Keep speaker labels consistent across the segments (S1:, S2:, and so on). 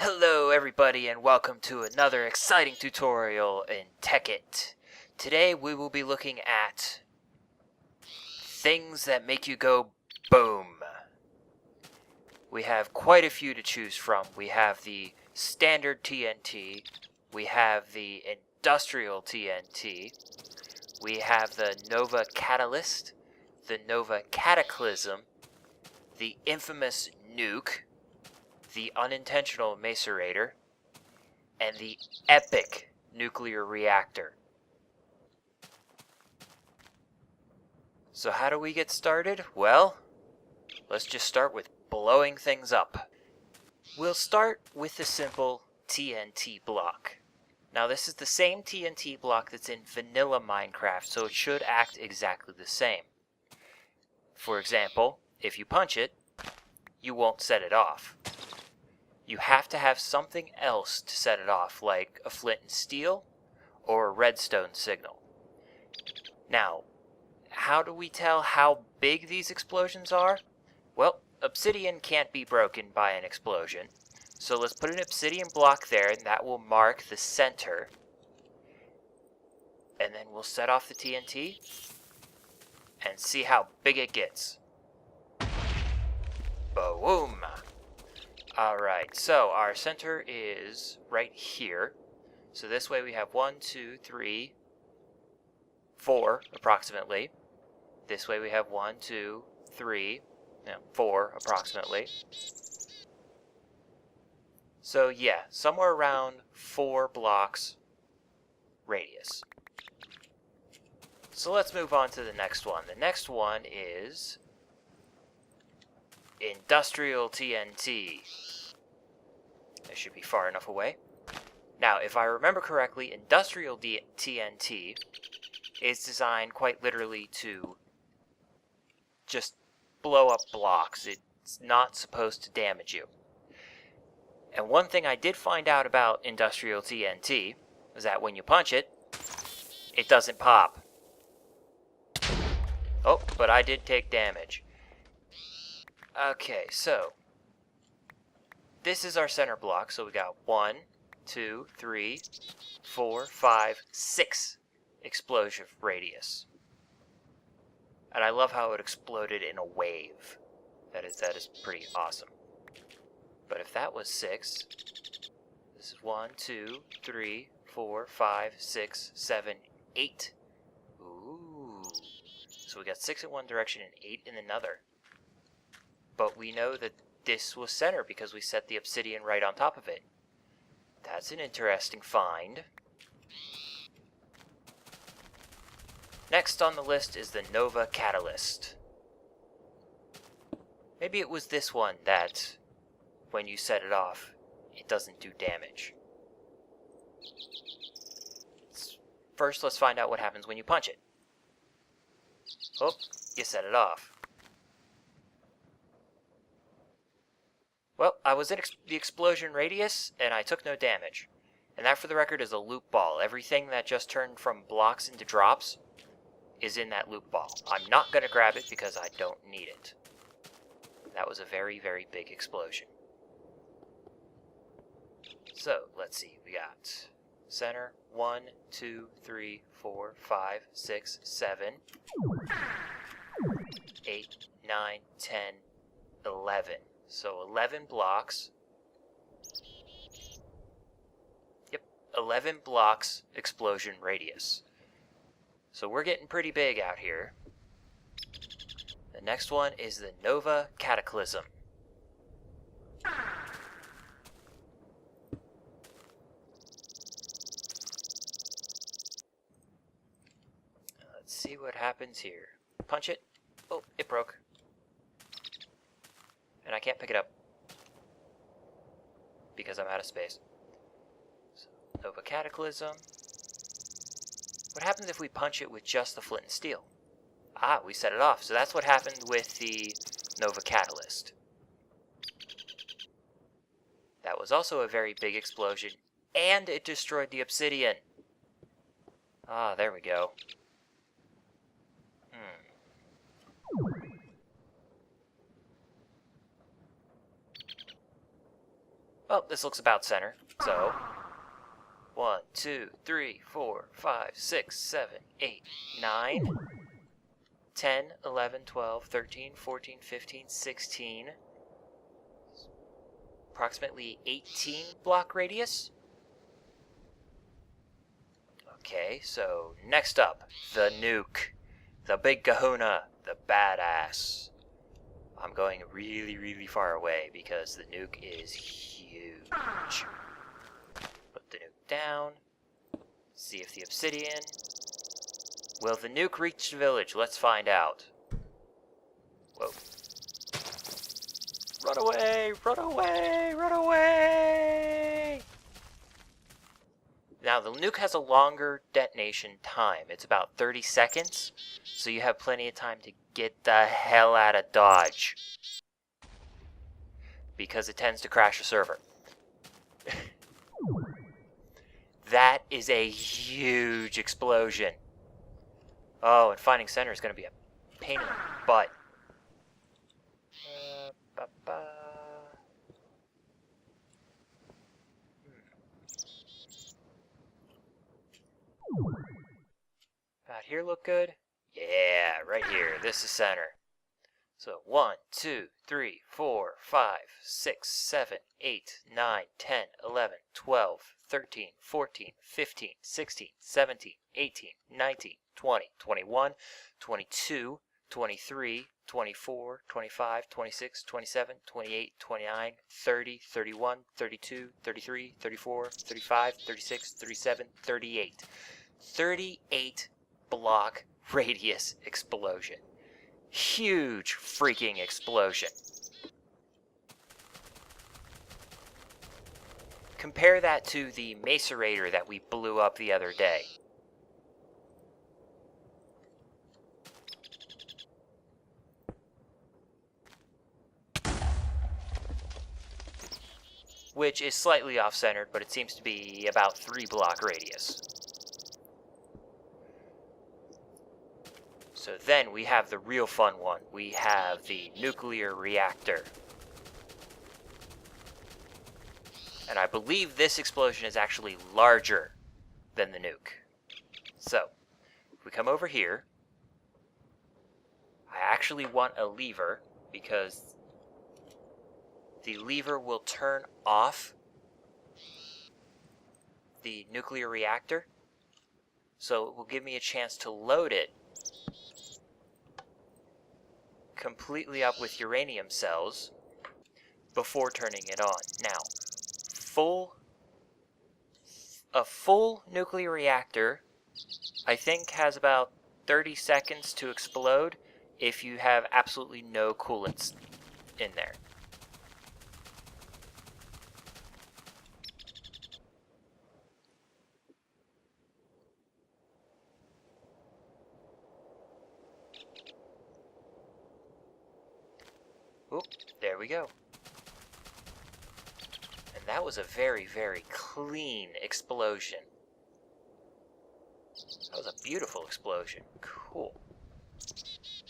S1: Hello everybody and welcome to another exciting tutorial in Tekkit. Today we will be looking at things that make you go boom. We have quite a few to choose from. We have the standard TNT, we have the industrial TNT, we have the Nova Catalyst, the Nova Cataclysm, the infamous Nuke, the unintentional macerator, and the epic nuclear reactor. So how do we get started? Well, let's just start with blowing things up. We'll start with the simple TNT block. Now this is the same TNT block that's in vanilla Minecraft, so it should act exactly the same. For example, if you punch it, you won't set it off. You have to have something else to set it off, like a flint and steel or a redstone signal. Now, how do we tell how big these explosions are? Well, obsidian can't be broken by an explosion. So let's put an obsidian block there, and that will mark the center. And then we'll set off the TNT and see how big it gets. Boom! Alright, so our center is right here. So this way we have 1, 2, 3, 4 approximately. This way we have 1, 2, 3, 4 approximately. So yeah, somewhere around 4 blocks radius. So let's move on to the next one. The next one is industrial TNT. It should be far enough away. Now, if I remember correctly, industrial TNT is designed quite literally to just blow up blocks. It's not supposed to damage you. And one thing I did find out about industrial TNT is that when you punch it, it doesn't pop. Oh, but I did take damage. Okay, so this is our center block. So we got 1, 2, 3, 4, 5, 6 explosion radius. And I love how it exploded in a wave. That is pretty awesome. But if that was 6, this is 1, 2, 3, 4, 5, 6, 7, 8. Ooh. So we got 6 in one direction and 8 in another. But we know that this was center because we set the obsidian right on top of it. That's an interesting find. Next on the list is the Nova Catalyst. Maybe it was this one that, when you set it off, it doesn't do damage. First, let's find out what happens when you punch it. Oh, you set it off. Well, I was in the explosion radius, and I took no damage. And that, for the record, is a loop ball. Everything that just turned from blocks into drops is in that loop ball. I'm not going to grab it because I don't need it. That was a very, very big explosion. So, let's see. We got center, 1, 2, 3, 4, 5, 6, 7, 8, 9, 10, 11. So 11 blocks. Yep, 11 blocks explosion radius. So we're getting pretty big out here. The next one is the Nova Cataclysm. Let's see what happens here. Punch it. Oh, it broke. And I can't pick it up because I'm out of space. So, Nova Cataclysm. What happens if we punch it with just the flint and steel? Ah, we set it off. So that's what happened with the Nova Catalyst. That was also a very big explosion, and it destroyed the obsidian. Ah, there we go. Well, this looks about center. So, 1, 2, 3, 4, 5, 6, 7, 8, 9, 10, 11, 12, 13, 14, 15, 16. Approximately 18 block radius. Okay, so next up, the nuke. The big kahuna, the badass. I'm going really, really far away because the nuke is huge. Put the nuke down. See if the obsidian... Will the nuke reach the village? Let's find out. Whoa. Run away! Run away! Run away! Now, the nuke has a longer detonation time. It's about 30 seconds, so you have plenty of time to get the hell out of Dodge. Because it tends to crash a server. That is a huge explosion. Oh, and finding center is going to be a pain in the butt. About here look good? Yeah, right here. This is center. So 1, 2, 3, 4, 5, 6, 7, 8, 9, 10, 11, 12, 13, 14, 15, 16, 17, 18, 19, 20, 21, 22, 23, 24, 25, 26, 27, 28, 29, 30, 31, 32, 33, 34, 35, 36, 37, 38. 38 block radius explosion. Huge freaking explosion. Compare that to the macerator that we blew up the other day. Which is slightly off-centered, but it seems to be about 3 block radius. So then we have the real fun one. We have the nuclear reactor. And I believe this explosion is actually larger than the nuke. So, if we come over here, I actually want a lever because the lever will turn off the nuclear reactor. So it will give me a chance to load it completely up with uranium cells before turning it on. Now, a full nuclear reactor, I think, has about 30 seconds to explode if you have absolutely no coolants in there. Oop, there we go. And that was a very, very clean explosion. That was a beautiful explosion. Cool.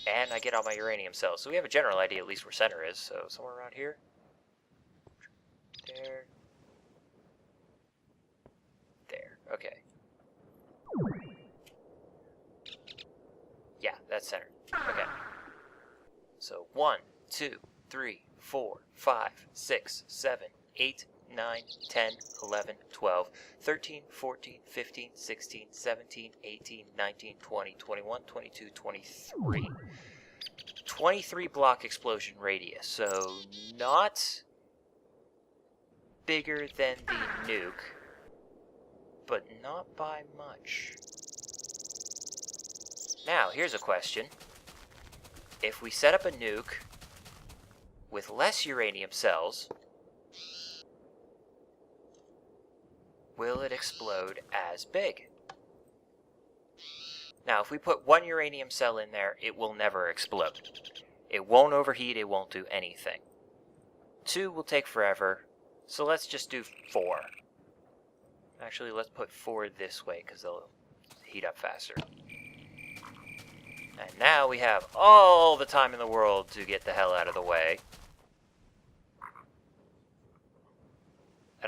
S1: And I get all my uranium cells. So we have a general idea at least where center is. So somewhere around here. There. There. Okay. Yeah, that's center. Okay. So 1, 2, 3, 4, 5, 6, 7, 8, 9, 10, 11, 12, 13, 14, 15, 16, 17, 18, 19, 20, 21, 22, 23. 23 block explosion radius, so not bigger than the nuke, but not by much. Now, here's a question. If we set up a nuke with less uranium cells, will it explode as big? Now, if we put 1 uranium cell in there, it will never explode. It won't overheat, it won't do anything. 2 will take forever, so let's just do 4. Actually, let's put 4 this way, because they'll heat up faster. And now we have all the time in the world to get the hell out of the way.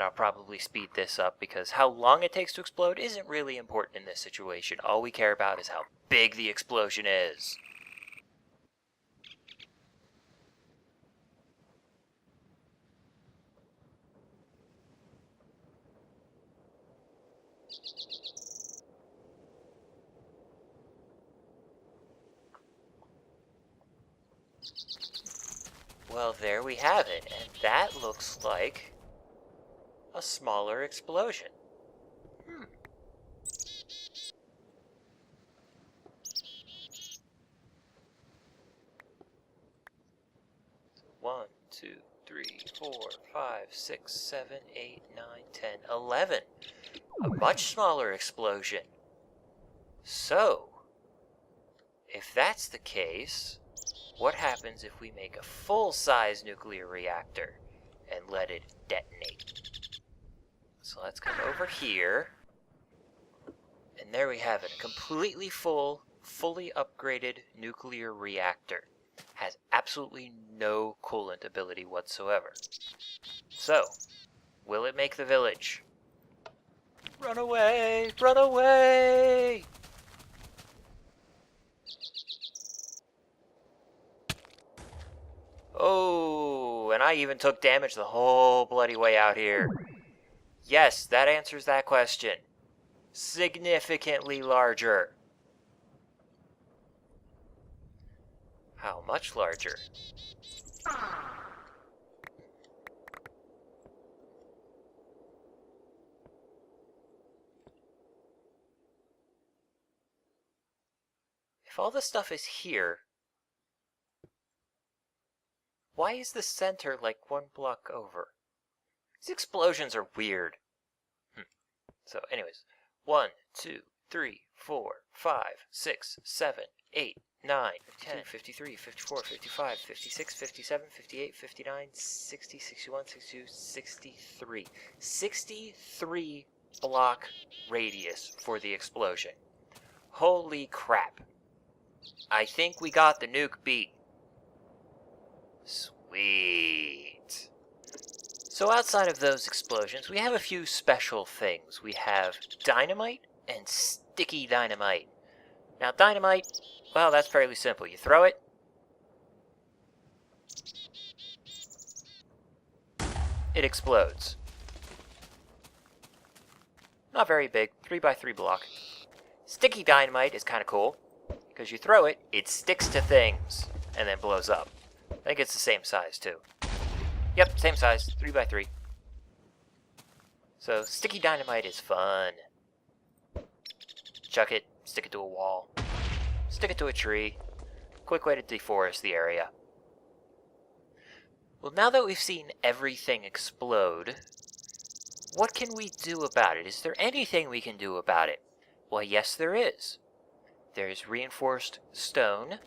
S1: I'll probably speed this up because how long it takes to explode isn't really important in this situation. All we care about is how big the explosion is. Well, there we have it, and that looks like a smaller explosion. One, 2, 3, 4, 5, 6, 7, 8, 9, 10, 11. A much smaller explosion. So, if that's the case, what happens if we make a full-size nuclear reactor and let it detonate? So let's come over here. And there we have it, a completely full, fully upgraded nuclear reactor. Has absolutely no coolant ability whatsoever. So, will it make the village? Run away! Run away! Oh, and I even took damage the whole bloody way out here. Yes, that answers that question. Significantly larger. How much larger? If all the stuff is here, why is the center like one block over? These explosions are weird. So anyways, 1, 2, 3, 4, 5, 6, 7, 8, 9, 10, 53, 54, 55, 56, 57, 58, 59, 60, 61, 62, 63. 63 block radius for the explosion. Holy crap. I think we got the nuke beat. Sweet. So outside of those explosions, we have a few special things. We have dynamite and sticky dynamite. Now dynamite, well, that's fairly simple. You throw it, it explodes. Not very big, 3x3 block. Sticky dynamite is kind of cool, because you throw it, it sticks to things, and then blows up. I think it's the same size, too. Yep, same size, 3x3. So, sticky dynamite is fun. Chuck it, stick it to a wall, stick it to a tree. Quick way to deforest the area. Well, now that we've seen everything explode, what can we do about it? Is there anything we can do about it? Well, yes, there is. There's reinforced stone,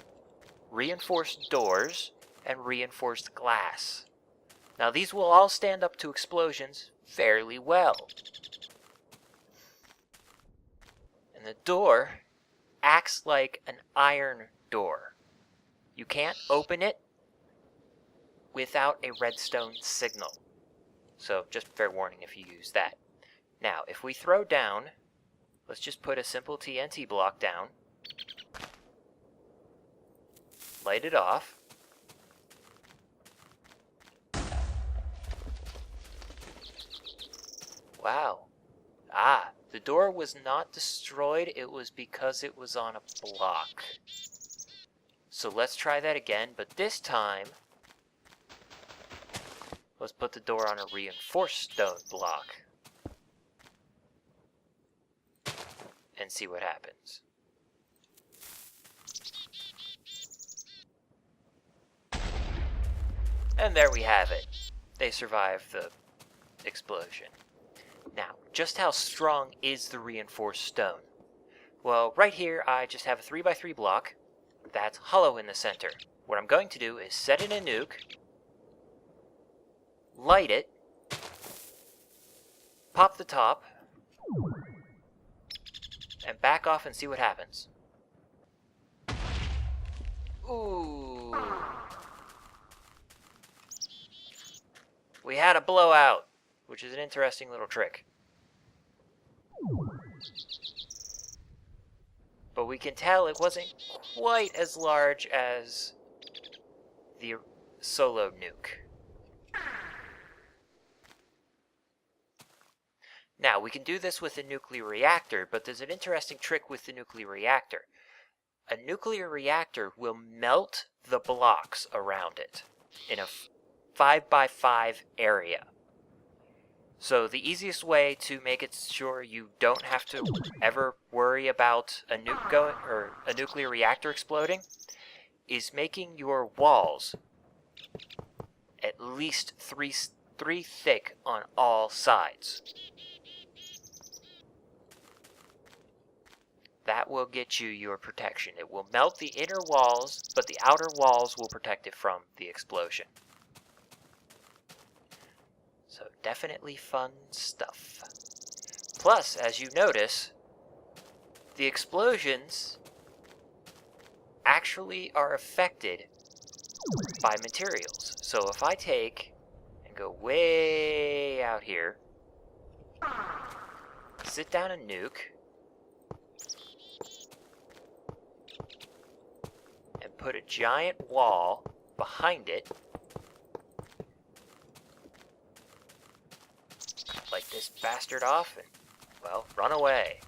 S1: reinforced doors, and reinforced glass. Now, these will all stand up to explosions fairly well. And the door acts like an iron door. You can't open it without a redstone signal. So, just fair warning if you use that. Now, if we throw down, let's just put a simple TNT block down, light it off, wow. Ah, the door was not destroyed, it was because it was on a block. So let's try that again, but this time, let's put the door on a reinforced stone block. And see what happens. And there we have it. They survived the explosion. Now, just how strong is the reinforced stone? Well, right here I just have a 3x3 block that's hollow in the center. What I'm going to do is set in a nuke, light it, pop the top, and back off and see what happens. Ooh. We had a blowout. which is an interesting little trick. But we can tell it wasn't quite as large as the solo nuke. Now, we can do this with a nuclear reactor, but there's an interesting trick with the nuclear reactor. A nuclear reactor will melt the blocks around it in a 5x5 area. So the easiest way to make it sure you don't have to ever worry about a nuke going or a nuclear reactor exploding is making your walls at least three thick on all sides. That will get you your protection. It will melt the inner walls, but the outer walls will protect it from the explosion. So definitely fun stuff. Plus, as you notice, the explosions actually are affected by materials. So if I take and go way out here, sit down a nuke, and put a giant wall behind it, like this bastard off, and, well, run away.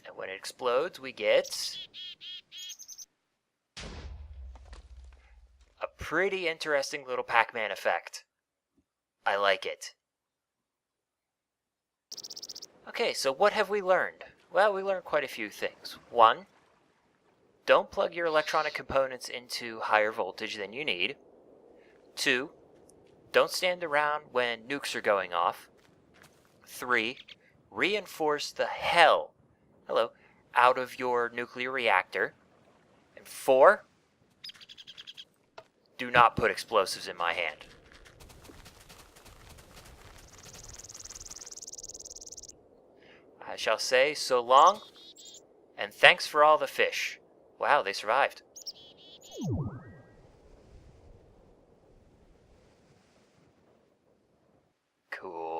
S1: And when it explodes, we get a pretty interesting little Pac-Man effect. I like it. Okay, so what have we learned? Well, we learned quite a few things. 1, don't plug your electronic components into higher voltage than you need. 2, don't stand around when nukes are going off. 3, reinforce the hell out of your nuclear reactor. And 4, do not put explosives in my hand. I shall say so long, and thanks for all the fish. Wow, they survived. Cool.